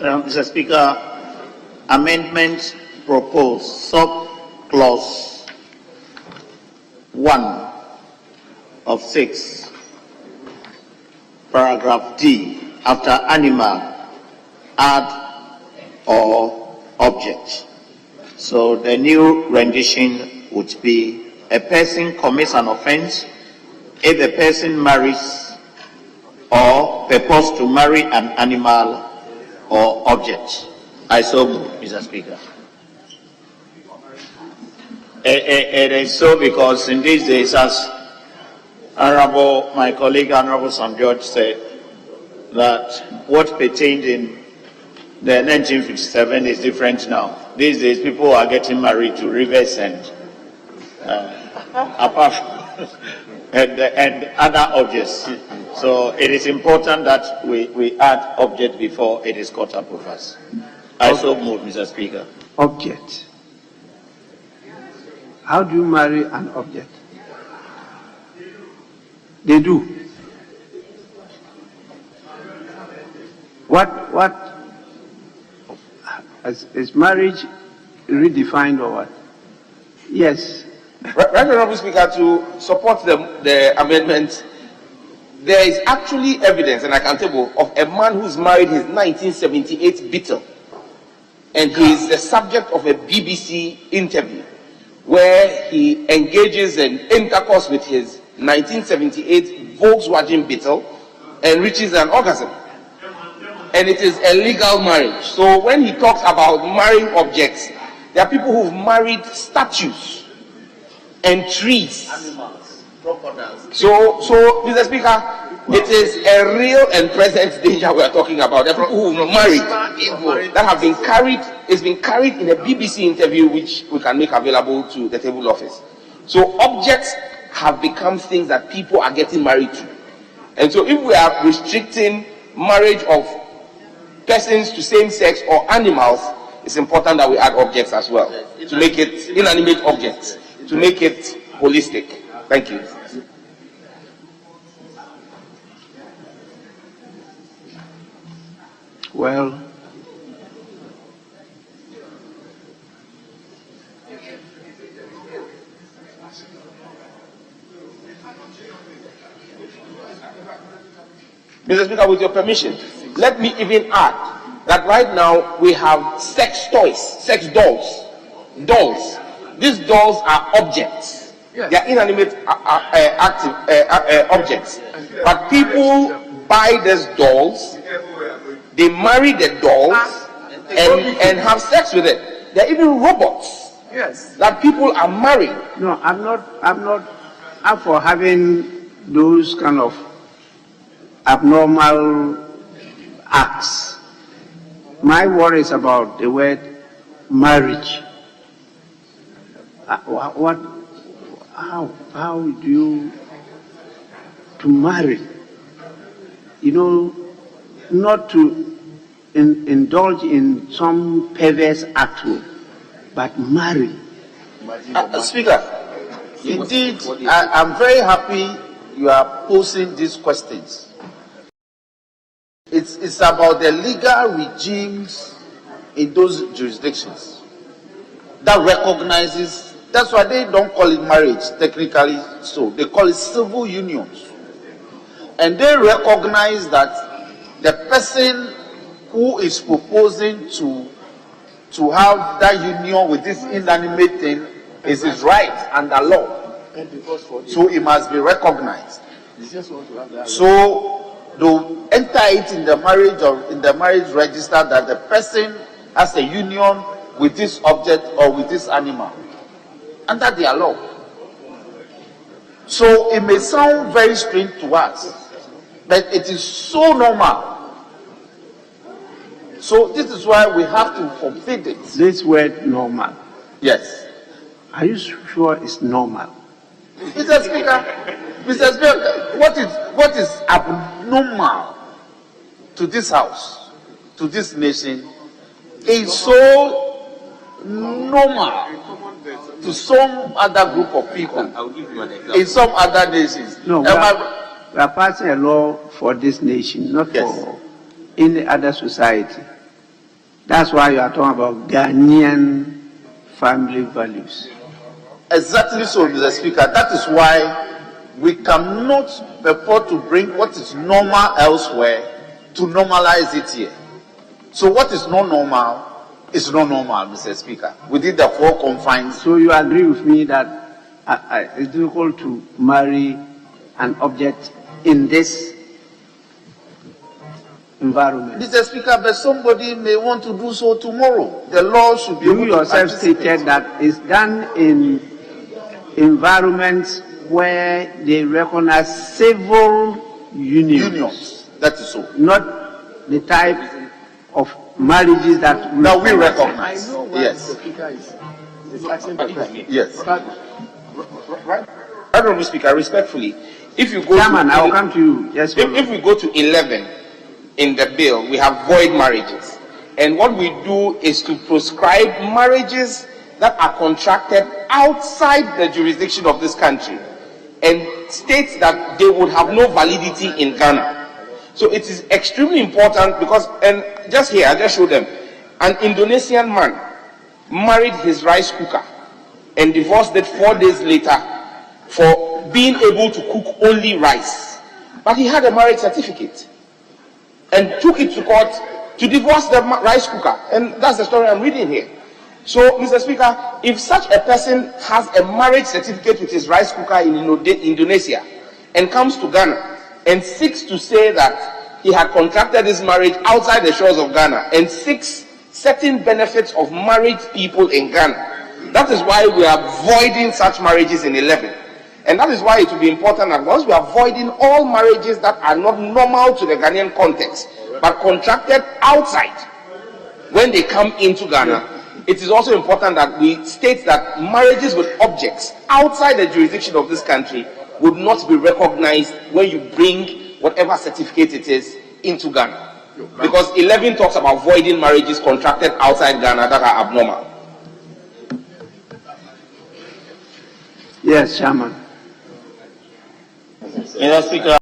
Mr. Speaker, amendment proposed, sub-clause 1 of 6, paragraph D, after animal, add or object. So the new rendition would be: a person commits an offense if a person marries or purports to marry an animal or object. I so move, Mr. Speaker. It is so because in these days, as my colleague Honorable Sam George said, that what pertained in the 1957 is different now. These days, people are getting married to rivers and apart from and other objects. So it is important that we add object before it is caught up with us. I so move, Mr. Speaker. Object. How do you marry an object? They do. What is marriage redefined or what? Yes. Right, Honorable Speaker, to support the amendment, there is actually evidence, and I can tell, of a man who's married his 1978 beetle, and he is the subject of a BBC interview where he engages in intercourse with his 1978 Volkswagen beetle and reaches an orgasm. And it is a legal marriage. So when he talks about marrying objects, there are people who've married statues and trees. Animals, crocodiles. So, Mr. Speaker, it is a real and present danger we are talking about. There are people who are married that have been carried, it's been carried in a BBC interview which we can make available to the table office. So objects have become things that people are getting married to. And so if we are restricting marriage of persons to same sex or animals, it's important that we add objects as well, to make it inanimate objects, to make it holistic. Thank you. Well, Mr. Speaker, with your permission, let me even add that right now we have sex toys, sex dolls. Dolls. These dolls are objects. Yes. They are inanimate objects. But people buy these dolls, they marry the dolls, and have sex with it. There are even robots. Yes. That people are marrying. No, I'm not up for having those kind of abnormal acts. My worry is about the word marriage. How do you to marry? You know, not to indulge in some perverse act, but marry. Speaker, indeed, I'm very happy you are posing these questions. It's about the legal regimes in those jurisdictions that recognizes. That's why they don't call it marriage technically. So they call it civil unions, and they recognize that the person who is proposing to have that union with this inanimate thing is his right under law. So it must be recognized. So to enter it in the marriage or in the marriage register that the person has a union with this object or with this animal under their law. So it may sound very strange to us, but it is so normal. So this is why we have to forbid it. This word normal. Yes. Are you sure it's normal? Mr. Speaker, what is abnormal to this house, to this nation, is so normal to some other group of people in some other nations. No, we are passing a law for this nation, not for any other society. That's why you are talking about Ghanaian family values. Exactly so, Mr. Speaker. That is why we cannot purport to bring what is normal elsewhere to normalize it here. So what is not normal is not normal, Mr. Speaker, within the four confines. So you agree with me that it's difficult to marry an object in this environment? Mr. Speaker, but somebody may want to do so tomorrow. The law should be able You to yourself anticipate. stated that it's done in environments where they recognize civil unions. That is so. Not the type of marriages that we recognize. I know why Yes. the Speaker is asking the question. Yes. But Right, Honourable Speaker, respectfully, if you go Chairman, to, I will come to you. Yes, if we go to 11 in the bill, we have void marriages. And what we do is to proscribe marriages that are contracted outside the jurisdiction of this country and states that they would have no validity in Ghana. So it is extremely important because, and just here, I just showed them, an Indonesian man married his rice cooker and divorced it 4 days later for being able to cook only rice. But he had a marriage certificate and took it to court to divorce the rice cooker. And that's the story I'm reading here. So, Mr. Speaker, if such a person has a marriage certificate with his rice cooker in Indonesia and comes to Ghana and seeks to say that he had contracted this marriage outside the shores of Ghana and seeks certain benefits of married people in Ghana, that is why we are voiding such marriages in 11. And that is why it will be important that once we are voiding all marriages that are not normal to the Ghanaian context, but contracted outside, when they come into Ghana, it is also important that we state that marriages with objects outside the jurisdiction of this country would not be recognized when you bring whatever certificate it is into Ghana. Because 11 talks about voiding marriages contracted outside Ghana that are abnormal. Yes, Chairman. Mr. Speaker.